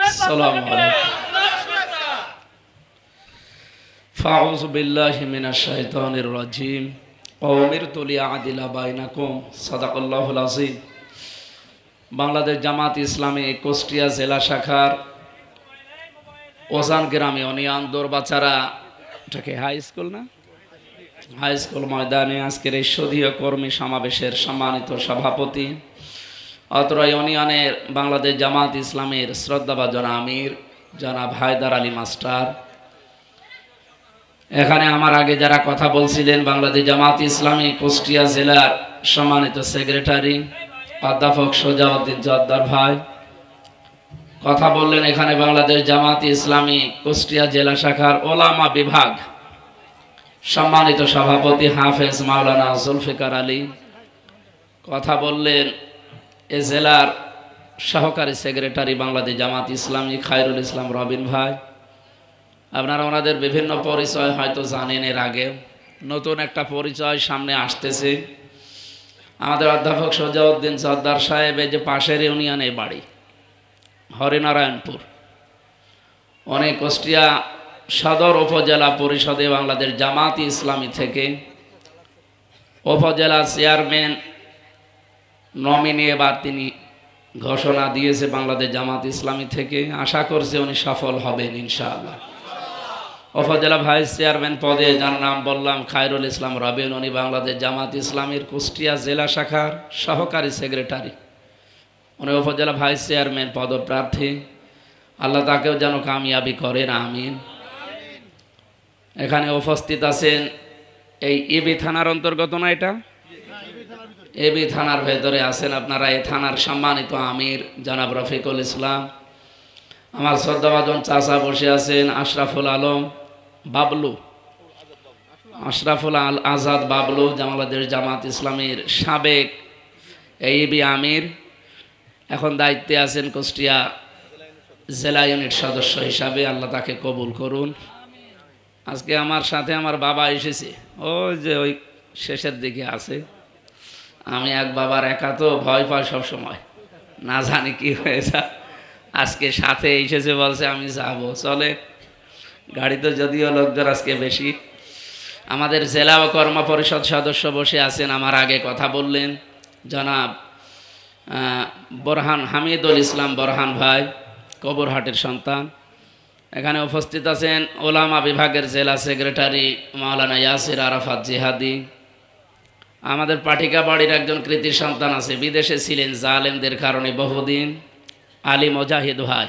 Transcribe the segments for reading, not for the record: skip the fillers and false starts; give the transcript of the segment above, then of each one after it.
আসসালামু আলাইকুম। ফাউযু বিল্লাহি মিনাশ শাইতানির রাজিম। উমিরতু লিআদিলা বাইনাকুম। সাদাকাল্লাহুল আযীম। বাংলাদেশ জামাত ইসলামী কুষ্টিয়া জেলা শাখার ওজান গ্রামে ইউনিয়ন দোরবাচারা, এটাকে হাই স্কুল না, হাই স্কুল ময়দানে আজকের এই সদীয় কর্মী সমাবেশের সম্মানিত সভাপতি, অত্র ইউনিয়নের বাংলাদেশ জামাত ইসলামের শ্রদ্ধাভাজন আমির জনাব হায়দার আলী মাস্টার, এখানে আমার আগে যারা কথা বলছিলেন বাংলাদেশ জামাত ইসলামী কুষ্টিয়া জেলার সম্মানিত সেক্রেটারি অধ্যাপক সোজাউদ্দিন জোয়ারদার ভাই কথা বললেন, এখানে বাংলাদেশ জামাত ইসলামী কুষ্টিয়া জেলা শাখার ওলামা বিভাগ সম্মানিত সভাপতি হাফেজ মাওলানা জুলফিকার আলী কথা বললেন, এ জেলার সহকারী সেক্রেটারি বাংলাদেশ জামাত ইসলামী খায়রুল ইসলাম রবিন ভাই। আপনারা ওনাদের বিভিন্ন পরিচয় হয়তো জানেন, এর আগে নতুন একটা পরিচয় সামনে আসতেছে। আমাদের অধ্যাপক সোজাউদ্দিন জোয়ারদার সাহেব এই যে পাশের ইউনিয়নে বাড়ি হরিনারায়ণপুর, অনেক কুষ্টিয়া সদর উপজেলা পরিষদে বাংলাদেশ জামাত ইসলামী থেকে উপজেলা চেয়ারম্যান নমিনি এবার তিনি ঘোষণা দিয়েছে বাংলাদেশ জামাত ইসলামী থেকে। আশা করছি উনি সফল হবেন ইনশাআল্লাহ। উপজেলা ভাইস চেয়ারম্যান পদে যার নাম বললাম খায়রুল ইসলাম রবিন, উনি বাংলাদেশ জামাত ইসলামীর কুষ্টিয়া জেলা শাখার সহকারী সেক্রেটারি, উনি উপজেলা ভাইস চেয়ারম্যান পদপ্রার্থী। আল্লাহ তাকেও যেন কামিয়াবি করেন, আমিন। এখানে উপস্থিত আছেন এই এবি থানার অন্তর্গত না, এটা এবি থানার ভেতরে আছেন আপনারা এই থানার সম্মানিত আমির জনাব রফিকুল ইসলাম, আমার শ্রদ্ধাভাজন চাচা বসে আছেন আশরাফুল আলম বাবলু, আশরাফুল আজাদ বাবলু বাংলাদেশ জামাত ইসলামীর সাবেক এবি আমির, এখন দায়িত্বে আছেন কুষ্টিয়া জেলা ইউনিট সদস্য হিসাবে। আল্লাহ তাকে কবুল করুন। আজকে আমার সাথে আমার বাবা এসেছে, ওই যে ওই শেষের দিকে আছে। আমি এক বাবার একা তো ভয় পাই সব সময়, না জানি কি হয়েছে। আজকে সাথে এসেছে, বলছে আমি যাব, চলে। গাড়িতে যদিও লোকজন আজকে বেশি। আমাদের জেলা ও কর্ম পরিষদ সদস্য বসে আছেন, আমার আগে কথা বললেন জনাব বোরহান হামিদুল ইসলাম বোরহান ভাই, কবরহাটের সন্তান। এখানে উপস্থিত আছেন ওলামা বিভাগের জেলা সেক্রেটারি মাওলানা ইয়াসির আরাফাত জিহাদি। আমাদের পাটিকা বাড়ির একজন কৃতি সন্তান আছে, বিদেশে ছিলেন জালেমদের কারণে বহুদিন, আলী মুজাহিদ ভাই,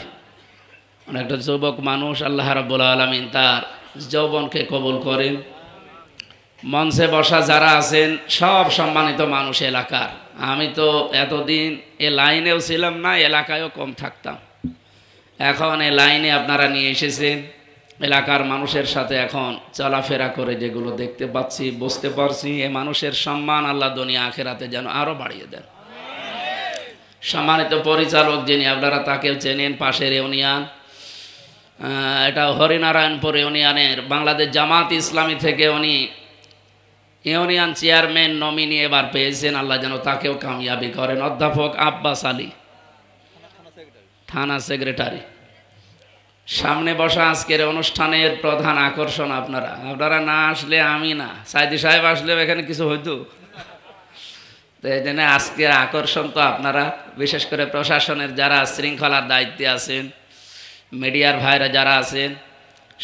একটা যুবক মানুষ। আল্লাহ রাব্বুল আলামিন তার যৌবনকে কবুল করেন। মঞ্চে বসা যারা আছেন সব সম্মানিত মানুষ এলাকার। আমি তো এতদিন এ লাইনেও ছিলাম না, এলাকায়ও কম থাকতাম। এখন এ লাইনে আপনারা নিয়ে এসেছেন, এলাকার মানুষের সাথে এখন চলাফেরা করে যেগুলো দেখতে পাচ্ছি, বুঝতে পারছি, এ মানুষের সম্মান আল্লাহ দুনিয়া আখেরাতে যেন আরও বাড়িয়ে দেন। সম্মানিত পরিচালক যিনি, আপনারা তাকেও চেনেন, পাশের ইউনিয়ন, এটা হরিনারায়ণপুর ইউনিয়নের বাংলাদেশ জামাত ইসলামী থেকে উনি ইউনিয়ন চেয়ারম্যান নমিনি এবার পেয়েছেন। আল্লাহ যেন তাকেও কামিয়াবি করেন। অধ্যাপক আব্বাস আলী, থানা সেক্রেটারি। সামনে বসা আজকের অনুষ্ঠানের প্রধান আকর্ষণ আপনারা না আসলে আমি না, সাইদি সাহেব আসলেও এখানে কিছু হইতো। তো এই জন্য আজকের আকর্ষণ তো আপনারা, বিশেষ করে প্রশাসনের যারা শৃঙ্খলার দায়িত্বে আছেন, মিডিয়ার ভাইরা যারা আছেন,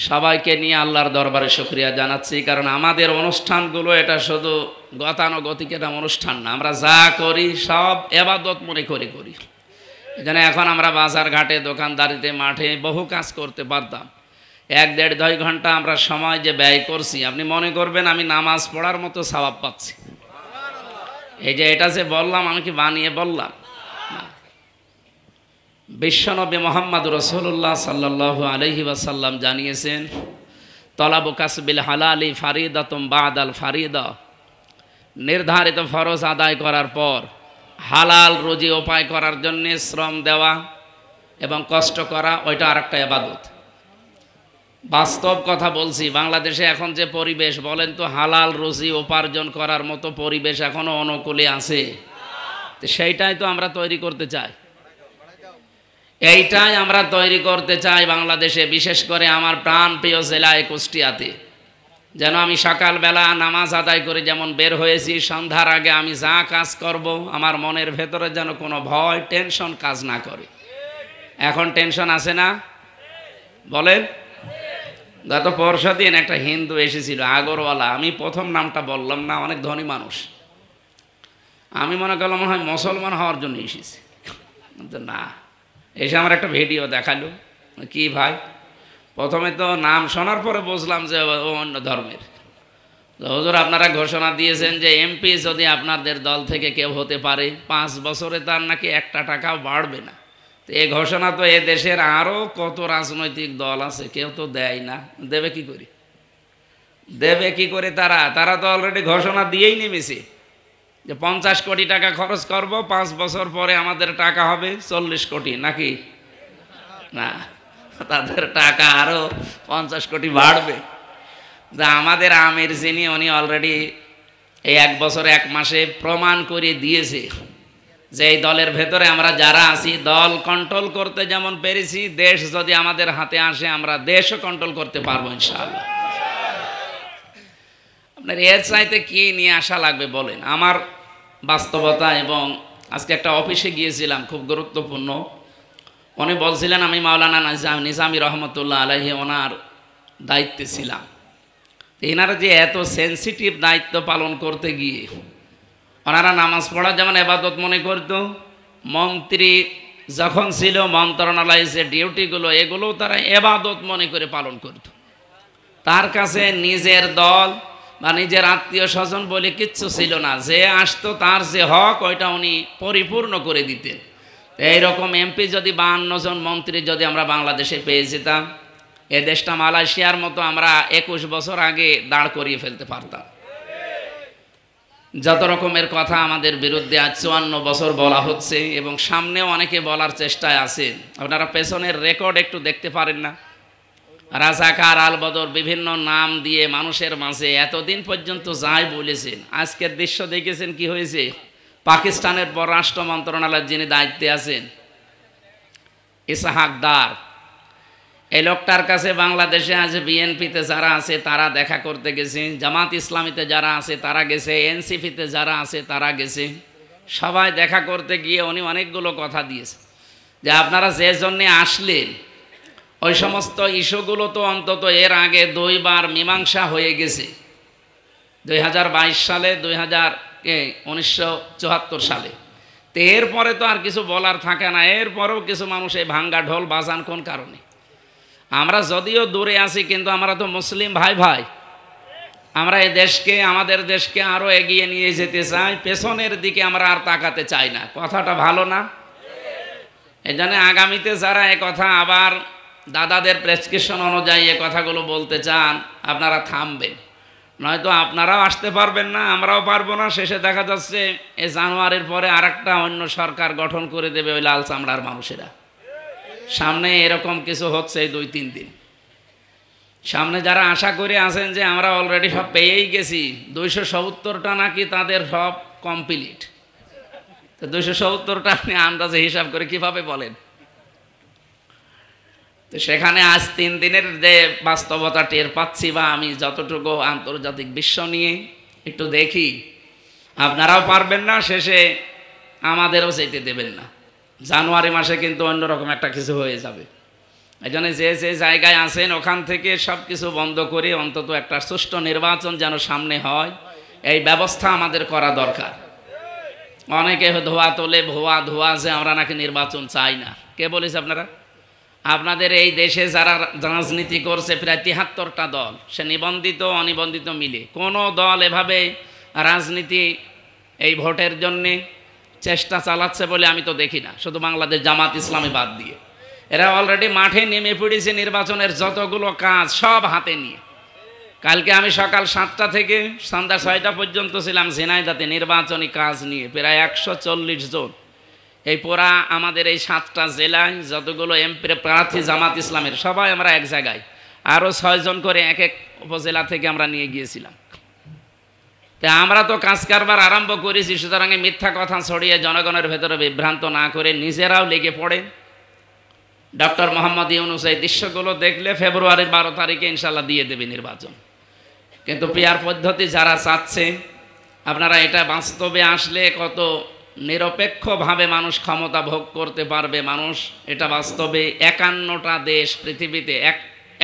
সবাইকে নিয়ে আল্লাহর দরবারে শুকরিয়া জানাচ্ছি। কারণ আমাদের অনুষ্ঠানগুলো এটা শুধু গতানুগতিক একটা অনুষ্ঠান না, আমরা যা করি সব ইবাদত মনে করে করি। এখানে এখন আমরা বাজার ঘাটে, দোকানদারিতে, মাঠে বহু কাজ করতে পারতাম। 1-1.5-2 ঘন্টা আমরা সময় যে ব্যয় করছি, আপনি মনে করবেন আমি নামাজ পড়ার মতো সওয়াব পাচ্ছি। এই যে এটা যে বললাম, আমি কি বানিয়ে বললাম? বিশ্বনবী মুহাম্মদ রাসূলুল্লাহ সাল্লাল্লাহু আলাইহি ওয়াসাল্লাম জানিয়েছেন, তলাবু কাসবিল হালালি ফারিদাতুম বাদাল ফারিদা, নির্ধারিত ফরজ আদায় করার পর হালাল রুজি উপায় করার জন্য শ্রম দেওয়া এবং কষ্ট করা, ওইটা আরেকটা ইবাদত। বাস্তব কথা বলছি, বাংলাদেশে এখন যে পরিবেশ, বলেন তো হালাল রুজি উপার্জন করার মতো পরিবেশ এখনো অনুকূলে আছে? তো সেইটাই তো আমরা তৈরি করতে চাই। এইটাই আমরা তৈরি করতে চাই বাংলাদেশে, বিশেষ করে আমার প্রাণ প্রিয় জেলায় কুষ্টিয়াতে। যেন আমি সকালবেলা নামাজ আদায় করে যেমন বের হয়েছি, সন্ধ্যার আগে আমি যা কাজ করব আমার মনের ভেতরে যেন কোনো ভয় টেনশন কাজ না করে। এখন টেনশন আছে না বলেন? গত পরশু দিন একটা হিন্দু এসেছিল আগরওয়ালা, আমি প্রথম নামটা বললাম না, অনেক ধনী মানুষ। আমি মনে করলাম মনে হয় মুসলমান হওয়ার জন্য এসেছি, না। এসে আমার একটা ভিডিও দেখালো। কি ভাই, প্রথমে তো নাম শোনার পরে বুঝলাম যে ও অন্য ধর্মের। হুজুর আপনারা ঘোষণা দিয়েছেন যে এমপি যদি আপনাদের দল থেকে কেউ হতে পারে 5 বছরে তার নাকি একটা টাকাও বাড়বে না। তো এই ঘোষণা তো এ দেশের আরও কত রাজনৈতিক দল আছে, কেউ তো দেয় না। দেবে কি করে? দেবে কি করে? তারা তো অলরেডি ঘোষণা দিয়েই নেমেছে যে 50 কোটি টাকা খরচ করব, 5 বছর পরে আমাদের টাকা হবে 40 কোটি, নাকি না? তাদের টাকা আরো 50 কোটি বাড়বে। যা আমাদের আমির যিনি, উনি অলরেডি এই 1 বছর 1 মাসে প্রমাণ করে দিয়েছে যে এই দলের ভেতরে আমরা যারা আছি, দল কন্ট্রোল করতে যেমন পেরেছি, দেশ যদি আমাদের হাতে আসে আমরা দেশও কন্ট্রোল করতে পারবো ইনশাআল্লাহ। আপনার এর চাইতে কি নিয়ে আসা লাগবে বলেন? আমার বাস্তবতা। এবং আজকে একটা অফিসে গিয়েছিলাম, খুব গুরুত্বপূর্ণ। উনি বলছিলেন আমি মাওলানা নিজামী রহমতুল্লাহ আলাইহি ওনার দায়িত্বে ছিলাম। এনারা যে এত সেন্সিটিভ দায়িত্ব পালন করতে গিয়ে ওনারা নামাজ পড়া যেমন এবাদত মনে করত, মন্ত্রী যখন ছিল মন্ত্রণালয়ের যে ডিউটিগুলো এগুলোও তারা এবাদত মনে করে পালন করত। তার কাছে নিজের দল বা নিজের আত্মীয় স্বজন বলে কিচ্ছু ছিল না। যে আসতো তার যে হক ওইটা উনি পরিপূর্ণ করে দিতেন। এইরকম এমপি যদি 52 জন মন্ত্রী যদি আমরা বাংলাদেশে পেয়ে যেতাম, এ দেশটা মালয়েশিয়ার মতো আমরা 21 বছর আগে দাঁড় করিয়ে ফেলতে পারতাম। যত রকমের কথা আমাদের বিরুদ্ধে আজ 54 বছর বলা হচ্ছে এবং সামনেও অনেকে বলার চেষ্টায় আছেন। আপনারা পেছনের রেকর্ড একটু দেখতে পারেন না? রাজাকার, আল বদর বিভিন্ন নাম দিয়ে মানুষের মাঝে এতদিন পর্যন্ত যাই বলেছেন। আজকের দৃশ্য দেখেছেন কি হয়েছে? পাকিস্তানের পররাষ্ট্র মন্ত্রণালয়ের যিনি দায়িত্বে আছেন ইসহাক দার, এই লোকটার কাছে বাংলাদেশে আজ বিএনপিতে যারা আছে তারা দেখা করতে গেছে, জামাত ইসলামীতে যারা আছে তারা গেছে, এনসিপিতে যারা আছে তারা গেছে। সবাই দেখা করতে গিয়ে উনি অনেকগুলো কথা দিয়েছে যে আপনারা যে জন্যে আসলেন ওই সমস্ত ইস্যুগুলো তো অন্তত এর আগে 2 বার মীমাংসা হয়ে গেছে। 2022 সালে, 1974 সালে। তো এরপরে তো আর কিছু বলার থাকে না। এরপরেও কিছু মানুষ এই ভাঙ্গা ঢোল বাজান কোন কারণে? আমরা যদিও দূরে আছি কিন্তু আমরা তো মুসলিম ভাই ভাই। আমরা এই দেশকে, আমাদের দেশকে আরো এগিয়ে নিয়ে যেতে চাই, পেছনের দিকে আমরা আর তাকাতে চাই না। কথাটা ভালো না? এজন্য আগামীতে যারা এ কথা আবার দাদাদের প্রেসক্রিপশন অনুযায়ী এ কথাগুলো বলতে চান আপনারা থামবেন, নয়তো আপনারাও আসতে পারবেন না, আমরাও পারবো না। শেষে দেখা যাচ্ছে এই জানুয়ারির পরে আরেকটা অন্য সরকার গঠন করে দেবে ওই লাল চামড়ার মানুষেরা। সামনে এরকম কিছু হচ্ছে এই 2-3 দিন। সামনে যারা আশা করে আছেন যে আমরা অলরেডি সব পেয়েই গেছি, 270টা নাকি তাদের সব কমপ্লিট। তো 270টা আপনি আন্দাজে হিসাব করে কিভাবে বলেন? তো সেখানে আজ 3 দিনের যে বাস্তবতা টের পাচ্ছি, বা আমি যতটুকু আন্তর্জাতিক বিশ্ব নিয়ে একটু দেখি, আপনারাও পারবেন না, শেষে আমাদেরও যেতে দেবেন না। জানুয়ারি মাসে কিন্তু অন্যরকম একটা কিছু হয়ে যাবে। এই জন্য যে যে জায়গায় আছেন ওখান থেকে সব কিছু বন্ধ করে অন্তত একটা সুষ্ঠু নির্বাচন যেন সামনে হয়, এই ব্যবস্থা আমাদের করা দরকার। অনেকে ধোয়া তোলে, ধোয়া যে আমরা নাকি নির্বাচন চাই না। কে বলেছে আপনারা? আপনাদের এই দেশে যারা রাজনীতি করছে প্রায় 73টা দল, সে নিবন্ধিত অনিবন্ধিত মিলে, কোনো দল এভাবে রাজনীতি এই ভোটের জন্যে চেষ্টা চালাচ্ছে বলে আমি তো দেখি না, শুধু বাংলাদেশ জামাত ইসলামী বাদ দিয়ে। এরা অলরেডি মাঠে নেমে পড়েছে নির্বাচনের যতগুলো কাজ সব হাতে নিয়ে। কালকে আমি সকাল 7টা থেকে সন্ধ্যা 6টা পর্যন্ত ছিলাম ঝিনাইদহে নির্বাচনী কাজ নিয়ে, প্রায় 140 জন। এই পুরা আমাদের এই 7টা জেলায় যতগুলো এমপি প্রার্থী জামাত ইসলামের সবাই আমরা এক জায়গায়, আরও 6 জন করে এক এক উপজেলা থেকে আমরা নিয়ে গিয়েছিলাম। তা আমরা তো কাজ কারবার আরম্ভ করেছি, সুতরাং মিথ্যা কথা ছড়িয়ে জনগণের ভেতরে বিভ্রান্ত না করে নিজেরাও লেগে পড়ে। ডক্টর মোহাম্মদ ইউনূস এই দৃশ্যগুলো দেখলে ফেব্রুয়ারির 12 তারিখে ইনশাল্লাহ দিয়ে দেবে নির্বাচন। কিন্তু পিআর পদ্ধতি যারা চাচ্ছে, আপনারা এটা বাস্তবে আসলে কত নিরপেক্ষভাবে মানুষ ক্ষমতা ভোগ করতে পারবে। মানুষ এটা বাস্তবে 51টা দেশ পৃথিবীতে,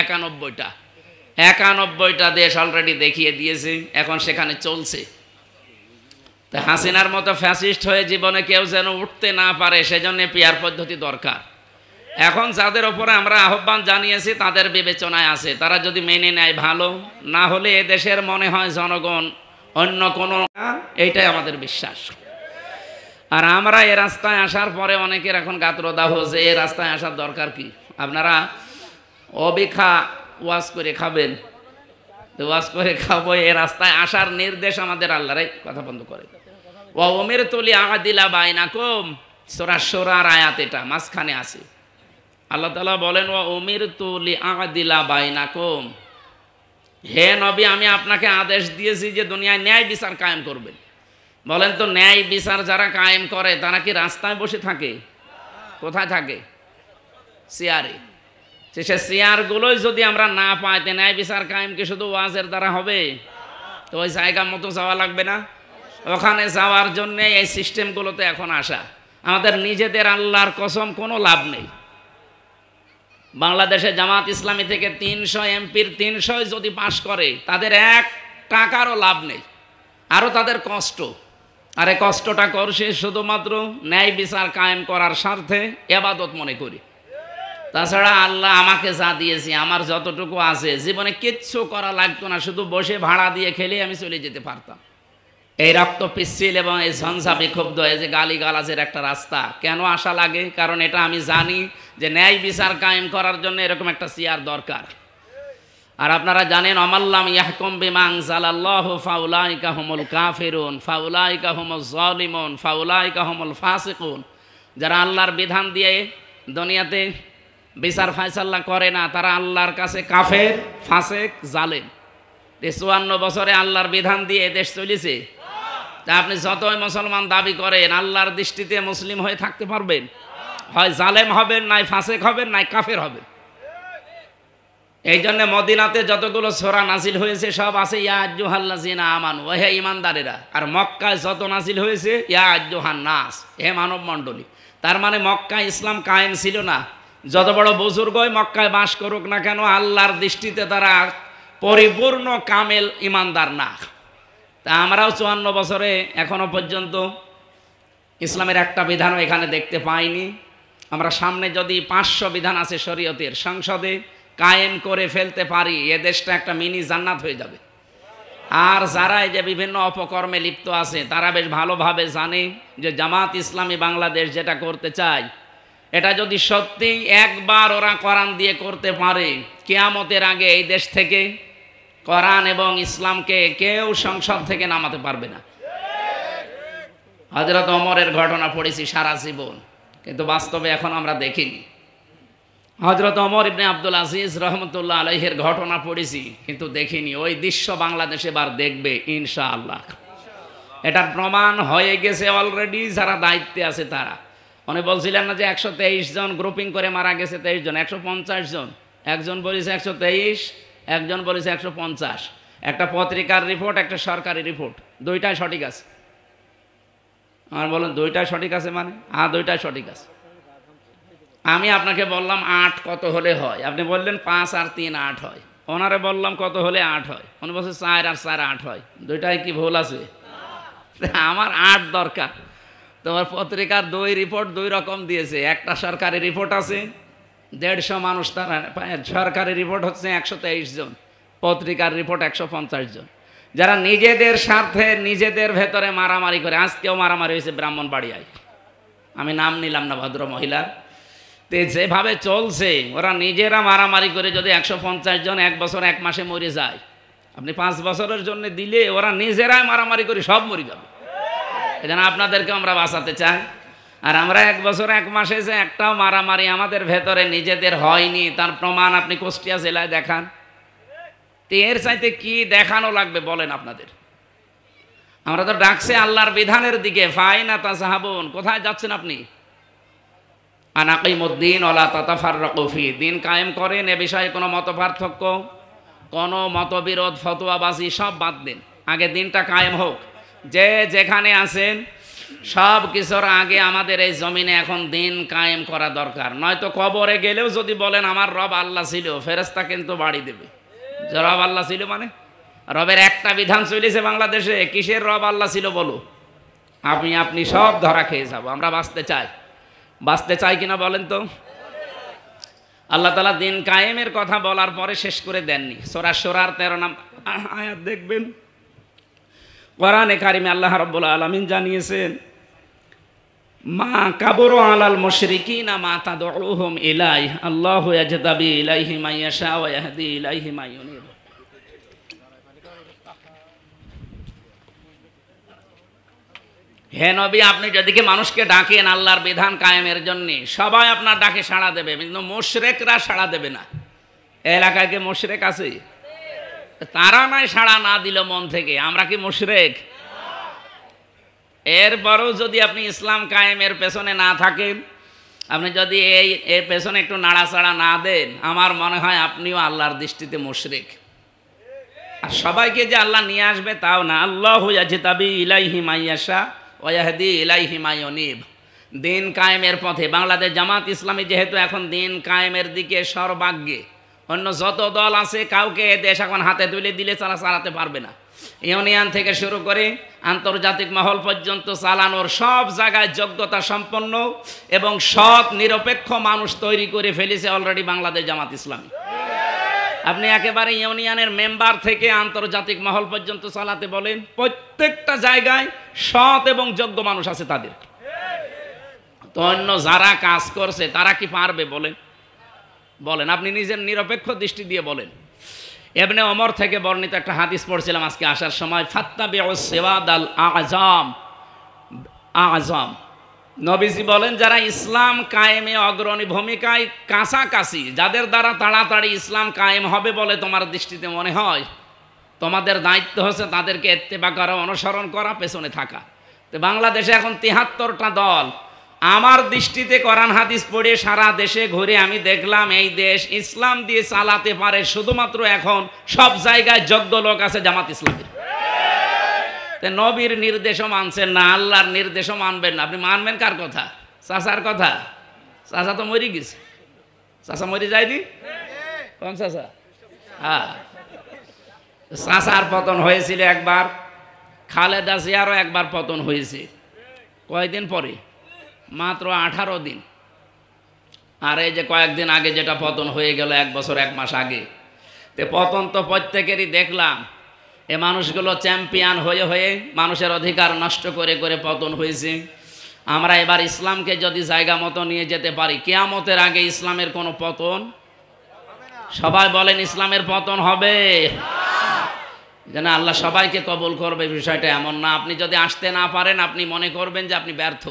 91টা দেশ অলরেডি দেখিয়ে দিয়েছে, এখন সেখানে চলছে। তা হাসিনার মতো ফ্যাসিস্ট হয়ে জীবনে কেউ যেন উঠতে না পারে, সেজন্য পিআর পদ্ধতি দরকার। এখন যাদের ওপরে আমরা আহ্বান জানিয়েছি তাদের বিবেচনায় আছে, তারা যদি মেনে নেয় ভালো, না হলে এ দেশের মনে হয় জনগণ অন্য কোনো, এইটাই আমাদের বিশ্বাস। আর আমরা এ রাস্তায় আসার পরে অনেকের এখন গাত্রদাহ যে এ রাস্তায় আসার দরকার কি, আপনারা অবিখা ওয়াজ করে খাবেন, ওয়াজ করে খাবো, এ রাস্তায় আসার নির্দেশ আমাদের আল্লাহর। কথা বন্ধ করে ওয়া উমিরতু লিআদিলা বাইনাকুম, সূরা শূরার আয়াত, এটা মাঝখানে আছে। আল্লাহ তাআলা বলেন ওয়া উমিরতু লিআদিলা বাইনাকুম, হে নবী আমি আপনাকে আদেশ দিয়েছি যে দুনিয়ায় ন্যায় বিচার কায়েম করবেন। বলেন তো ন্যায় বিচার যারা কায়েম করে তারা কি রাস্তায় বসে থাকে? কোথায় থাকে? চেয়ারে। সে চেয়ারগুলোই যদি আমরা না পাই, ন্যায় বিচার কায়েম কি শুধু ওয়াজের দ্বারা হবে? তো ওই জায়গা মতো যাওয়া লাগবে না? ওখানে যাওয়ার জন্য এই সিস্টেমগুলোতে এখন আসা। আমাদের নিজেদের আল্লাহর কসম কোনো লাভ নেই। বাংলাদেশে জামাত ইসলামী থেকে 300 এমপির 300 যদি পাশ করে, তাদের 1 টাকারও লাভ নেই, আরও তাদের কষ্ট। আর এই কষ্টটা করছে শুধুমাত্র ন্যায় বিচার কায়েম করার স্বার্থে, ইবাদত মনে করি। তাছাড়া আল্লাহ আমাকে যা দিয়েছি, আমার যতটুকু আছে, জীবনে কিচ্ছু করা লাগতো না, শুধু বসে ভাড়া দিয়ে খেলে আমি চলে যেতে পারতাম। এই রক্ত পিচ্ছিল এবং এই ঝঞ্ঝা বিক্ষুব্ধ, এই যে গালিগালাজের একটা রাস্তা কেন আসা লাগে? কারণ এটা আমি জানি যে ন্যায় বিচার কায়েম করার জন্য এরকম একটা চেয়ার দরকার। আর আপনারা জানেন অমাল্লাম ইয়াহকুম বিমা আনজালাল্লাহু ফাউলাইকা হুমুল কাফিরুন ফাউলাইকা হুমুজ জালিমুন ফাউলাইকা হুমুল ফাসিকুন, যারা আল্লাহর বিধান দিয়ে দুনিয়াতে বিচার ফায়সালা করে না, তারা আল্লাহর কাছে কাফের, ফাসিক, জালেম। 54 বছরে আল্লাহর বিধান দিয়ে এদেশ চলেছে। তা আপনি যতই মুসলমান দাবি করেন, আল্লাহর দৃষ্টিতে মুসলিম হয়ে থাকতে পারবেন? হয় জালেম হবেন, নাই ফাসিক হবেন, নাই কাফের হবেন। এই জন্য মদিনাতে যতগুলো সূরা নাজিল হয়েছে সব আছে ইয়া আইয়ুহাল্লাযিনা আমানু, হে ঈমানদারেরা। আর মক্কায় যত নাজিল হয়েছে ইয়া আইয়ুহান নাস, হে মানব মণ্ডলী। তার মানে মক্কায় ইসলাম কায়েম ছিল না। যত বড় বুজুর্গই মক্কায় বাস করুক না কেন, আল্লাহর দৃষ্টিতে তারা পরিপূর্ণ কামেল ঈমানদার না। তা আমরাও 54 বছরে এখনো পর্যন্ত ইসলামের একটা বিধানও এখানে দেখতে পাইনি। আমরা সামনে যদি 500 বিধান আছে শরীয়তের, সংসদে কায়েম করে ফেলতে পারি, এ দেশটা একটা মিনি জান্নাত হয়ে যাবে। আর যারা এই যে বিভিন্ন অপকর্মে লিপ্ত আছে, তারা বেশ ভালোভাবে জানে যে জামাত ইসলামী বাংলাদেশ যেটা করতে চায়, এটা যদি সত্যি একবার ওরা কোরআন দিয়ে করতে পারে, কিয়ামতের আগে এই দেশ থেকে কোরআন এবং ইসলামকে কেউ সংসদ থেকে নামাতে পারবে না। হযরত ওমরের ঘটনা পড়েছি সারা জীবন, কিন্তু বাস্তবে এখন আমরা দেখিনি। হযরত ওমর ইবনে আব্দুল আজিজ রহমতুল্লাহ আলাইহির ঘটনা পড়েছি, কিন্তু দেখিনি। ওই দৃশ্য বাংলাদেশ এবার দেখবে ইনশাআল্লাহ। এটার প্রমাণ হয়ে গেছে অলরেডি। যারা দায়িত্বে আছে তারা, উনি বলছিলেন না যে 123 জন গ্রুপিং করে মারা গেছে, 23 জন, 150 জন। একজন বলেছে 123, একজন বলেছে 150। একটা পত্রিকার রিপোর্ট, একটা সরকারি রিপোর্ট, দুইটাই সঠিক আছে। আমার বলেন দুইটাই সঠিক আছে মানে? হ্যাঁ, দুইটাই সঠিক আছে। আমি আপনাকে বললাম 8 কত হলে হয়, আপনি বললেন 5 আর 3 8 হয়। ওনারে বললাম কত হলে 8 হয়, উনি বলছে 4 আর 4 8 হয়। দুইটাই কি ভুল আছে? আমার 8 দরকার। তোমার পত্রিকার 2 রিপোর্ট 2 রকম দিয়েছে। একটা সরকারি রিপোর্ট আছে 150 মানুষ, তার সরকারি রিপোর্ট হচ্ছে 123 জন, পত্রিকার রিপোর্ট 150 জন। যারা নিজেদের স্বার্থে নিজেদের ভেতরে মারামারি করে, আজকেও মারামারি হয়েছে ব্রাহ্মণবাড়িয়ায়, আমি নাম নিলাম না ভদ্র মহিলার। তে যেভাবে চলছে, ওরা নিজেরা মারামারি করে যদি 150 জন 1 বছর 1 মাসে মরে যায়, আপনি 5 বছরের জন্য দিলে ওরা নিজেরাই মারামারি করে সব মরে যাবে। এজন্য আপনাদেরকে আমরা বাঁচাতে চাই। আর আমরা 1 বছর 1 মাসে যে একটাও মারামারি আমাদের ভেতরে নিজেদের হয়নি, তার প্রমাণ আপনি কুষ্টিয়া জেলায় দেখান। এর চাইতে কি দেখানো লাগবে বলেন আপনাদের? আমরা তো ডাকছে আল্লাহর বিধানের দিকে। ফাইনা তাসাহাবুন, কোথায় যাচ্ছেন আপনি? আন আকিমুদ্দিন ওয়ালা তাতাফাররাকু ফি, দিন কায়েম করেন, এ বিষয়ে কোনো মতপার্থক্য, কোনো মতবিরোধ, ফতোয়াবাজি সব বাদ দিন, আগে দিনটা কায়েম হোক। যে যেখানে আছেন সব কিছুর আগে আমাদের এই জমিনে এখন দিন কায়েম করা দরকার। নয়তো কবরে গেলেও যদি বলেন আমার রব আল্লাহ ছিল, ফেরেশতা কিন্তু বাড়ি দেবে। যে রব আল্লাহ ছিল মানে রবের একটা বিধান চলেছে বাংলাদেশে, কিসের রব আল্লাহ ছিল বলো? আপনি সব ধরা খেয়ে যাবো। আমরা বাঁচতে চাই কিনা বলেন তো? আল্লাহ তাআলা দিন কায়েমের কথা বলার পরে শেষ করে দেননি। সূরা শুরার 13 নম্বর আয়াত দেখবেন, কোরআনে কারিমে আল্লাহ রাব্বুল আলামিন জানিয়েছেন, মা কাবুরু আলাল মুশরিকিনা মা তাদউহুম ইলাইহি আল্লাহু ইয়াজতাবি ইলাইহি মান ইয়াশা ওয়া ইয়াহদি ইলাইহি মান ইউনিব। হে নবী, আপনি যদি মানুষকে ডাকেন আল্লাহর বিধান কায়েমের জন্য, সবাই আপনার ডাকে সাড়া দেবে, কিন্তু মুশরিকরা সাড়া দেবে না। এলাকায় কি মুশরিক আছে? তারা নাই সাড়া না দিল মন থেকে, আমরা কি মুশরিক? এরপরও যদি আপনি ইসলাম কায়েমের পেছনে না থাকেন, আপনি যদি এর পেছনে একটু নাড়াচাড়া না দেন, আমার মনে হয় আপনিও আল্লাহর দৃষ্টিতে মুশরিক। আর সবাইকে যে আল্লাহ নিয়ে আসবে তাও না। আল্লাহু ইয়াজতাবি ইলাইহি মান ইয়াশা ওয়া ইয়াহদি ইলাইহি মান ইউনিব। দিন কায়েমের পথে বাংলাদেশ জামাত ইসলামী যেহেতু এখন দিন কায়েমের দিকে সর্বাগ্যে, অন্য যত দল আছে কাউকে দেশ এখন হাতে তুলে দিলে তারা চালাতে পারবে না। ইউনিয়ন থেকে শুরু করে আন্তর্জাতিক মহল পর্যন্ত চালানোর সব জায়গায় যোগ্যতা সম্পন্ন এবং সৎ নিরপেক্ষ মানুষ তৈরি করে ফেলেছে অলরেডি বাংলাদেশ জামাত ইসলামী। আপনি একেবারে ইউনিয়নের মেম্বার থেকে আন্তর্জাতিক মহল পর্যন্ত চালাতে বলেন, প্রত্যেকটা জায়গায় সৎ এবং যোগ্য মানুষ আছে তাদের। তো অন্য যারা কাজ করছে তারা কি পারবে বলেন? আপনি নিজের নিরপেক্ষ দৃষ্টি দিয়ে বলেন। ইবনে ওমর থেকে বর্ণিত একটা হাদিস পড়ছিলাম আজকে আসার সময়, ফাত্তাবিউস সিওয়াদাল আযম। নবীজি বলেন, যারা ইসলাম কায়েমে অগ্রণী ভূমিকায় কাছাকাছি, যাদের দ্বারা তাড়াতাড়ি ইসলাম কায়েম হবে বলে তোমার দৃষ্টিতে মনে হয়, তোমাদের দায়িত্ব হচ্ছে তাদেরকে ইত্তেবা করা, অনুসরণ করা, পেছনে থাকা। তো বাংলাদেশে এখন ৭৩টা দল। আমার দৃষ্টিতে কোরআন হাদিস পড়ে সারা দেশে ঘুরে আমি দেখলাম এই দেশ ইসলাম দিয়ে চালাতে পারে শুধুমাত্র এখন সব জায়গায় যোগ্য লোক আছে জামাত ইসলামের। নবীর নির্দেশও মানছেন না, আল্লাহর নির্দেশও মানবেন না। আপনি মানবেন কার কথা? চাচার কথা? চাচা তো মরে গেছে। চাচা মরে যায়নি? কোন চাচা? হ্যাঁ, চাচার পতন হয়েছিল একবার, খালেদা জিয়ারও একবার পতন হয়েছে। কয়দিন পরে? মাত্র 18 দিন। আর এই যে কয়েকদিন আগে যেটা পতন হয়ে গেল 1 বছর 1 মাস আগে, তে পতন তো প্রত্যেকেরই দেখলাম। এ মানুষগুলো চ্যাম্পিয়ন হয়ে হয়ে মানুষের অধিকার নষ্ট করে করে পতন হয়েছে। আমরা এবার ইসলামকে যদি জায়গা মতো নিয়ে যেতে পারি, কিয়ামতের আগে ইসলামের কোনো পতন, সবাই বলেন ইসলামের পতন হবে যেন আল্লাহ সবাইকে কবুল করবে। বিষয়টা এমন না, আপনি যদি আসতে না পারেন আপনি মনে করবেন যে আপনি ব্যর্থ।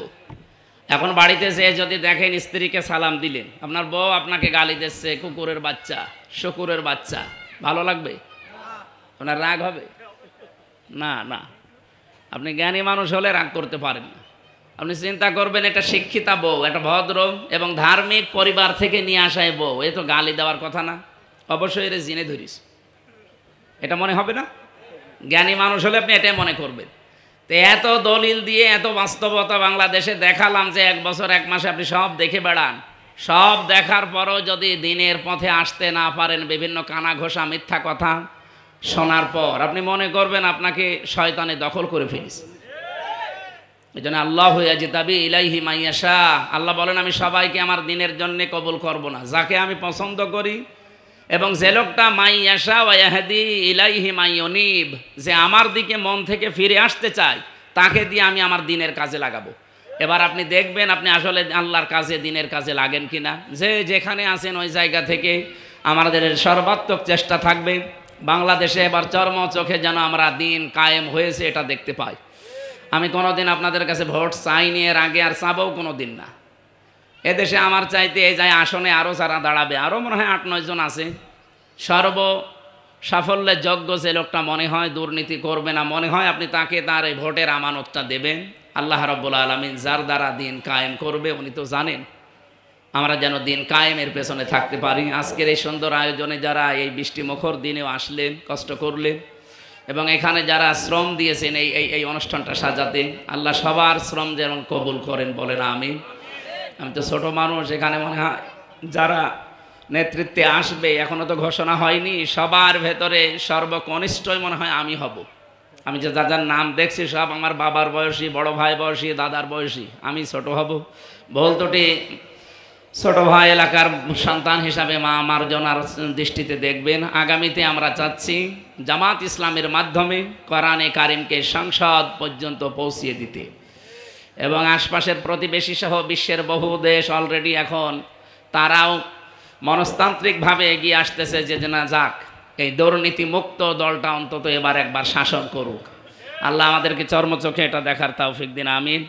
এখন বাড়িতে যেয়ে যদি দেখেন স্ত্রীকে সালাম দিলেন, আপনার বউ আপনাকে গালি দিচ্ছে, কুকুরের বাচ্চা, শুকুরের বাচ্চা, ভালো লাগবে? আপনার রাগ হবে? না না, আপনি জ্ঞানী মানুষ হলে রাগ করতে পারেন না। আপনি চিন্তা করবেন একটা শিক্ষিতা বউ, একটা ভদ্র এবং ধার্মিক পরিবার থেকে নিয়ে আসায় বউ, এ তো গালি দেওয়ার কথা না, অবশ্যই এর জিনে ধরিস, এটা মনে হবে না? জ্ঞানী মানুষ হলে আপনি এটাই মনে করবেন। তো এত দলিল দিয়ে এত বাস্তবতা বাংলাদেশে দেখালাম যে 1 বছর 1 মাসে আপনি সব দেখে বেড়ান। সব দেখার পরও যদি দিনের পথে আসতে না পারেন, বিভিন্ন কানা ঘোষা মিথ্যা কথা শোনার পর আপনি মনে করবেন আপনাকে শয়তানে দখল করে ফেলেছে। এই জন্য আল্লাহু ইয়াজতাবি ইলাইহি মান ইয়াশা, আল্লাহ বলেন আমি সবাইকে আমার দিনের জন্য কবুল করব না, যাকে আমি পছন্দ করি। এবং যে লোকটা মান ইয়াশা ওয়া ইয়াহদি ইলাইহি মান ইউনিব, যে আমার দিকে মন থেকে ফিরে আসতে চায়, তাকে দিয়ে আমি আমার দিনের কাজে লাগাবো। এবার আপনি দেখবেন আপনি আসলে আল্লাহর কাজে, দিনের কাজে লাগেন কিনা। যে যেখানে আছেন ওই জায়গা থেকে আমাদের সর্বাত্মক চেষ্টা থাকবে বাংলাদেশে এবার চর্ম চোখে যেন আমরা দিন কায়েম হয়েছে এটা দেখতে পাই। আমি কোনোদিন আপনাদের কাছে ভোট চাইনি, এর আগে আর চাবও কোনো দিন না। এদেশে আমার চাইতে এই যায় আসনে আরও যারা দাঁড়াবে, আরও মনে হয় 8-9 জন আছে। সর্ব সাফল্যের যোগ্য যে লোকটা মনে হয় দুর্নীতি করবে না, মনে হয় আপনি তাকে তার এই ভোটের আমানতটা দেবেন। আল্লাহ রাব্বুল আলামিন যার দ্বারা দিন কায়েম করবে উনি তো জানেন। আমরা যেন দিন কায়েমের পেছনে থাকতে পারি। আজকের এই সুন্দর আয়োজনে যারা এই বৃষ্টিমুখর দিনেও আসলেন, কষ্ট করলেন, এবং এখানে যারা শ্রম দিয়েছেন এই এই এই অনুষ্ঠানটা সাজাতে, আল্লাহ সবার শ্রম যেমন কবুল করেন, বলেন আমিন। আমি তো ছোট মানুষ, এখানে মনে হয় যারা নেতৃত্বে আসবে এখনো তো ঘোষণা হয়নি, সবার ভেতরে সর্বকনিষ্ঠই মনে হয় আমি হব। আমি যে যার নাম দেখছি সব আমার বাবার বয়সী, বড় ভাই বয়সী, দাদার বয়সী, আমি ছোট হব। বলতোটি ছোট ভাই এলাকার সন্তান হিসাবে মা মার্জনার দৃষ্টিতে দেখবেন। আগামীতে আমরা চাচ্ছি জামাত ইসলামের মাধ্যমে কোরআনে কারিমকে সংসদ পর্যন্ত পৌঁছিয়ে দিতে, এবং আশপাশের প্রতিবেশী সহ বিশ্বের বহু দেশ অলরেডি এখন তারাও মনস্তান্ত্রিকভাবে এগিয়ে আসতেছে যে না যাক, এই দুর্নীতি মুক্ত দলটা অন্তত এবার একবার শাসন করুক। আল্লাহ আমাদেরকে চর্মচোখে এটা দেখার তৌফিক দিন, আমিন।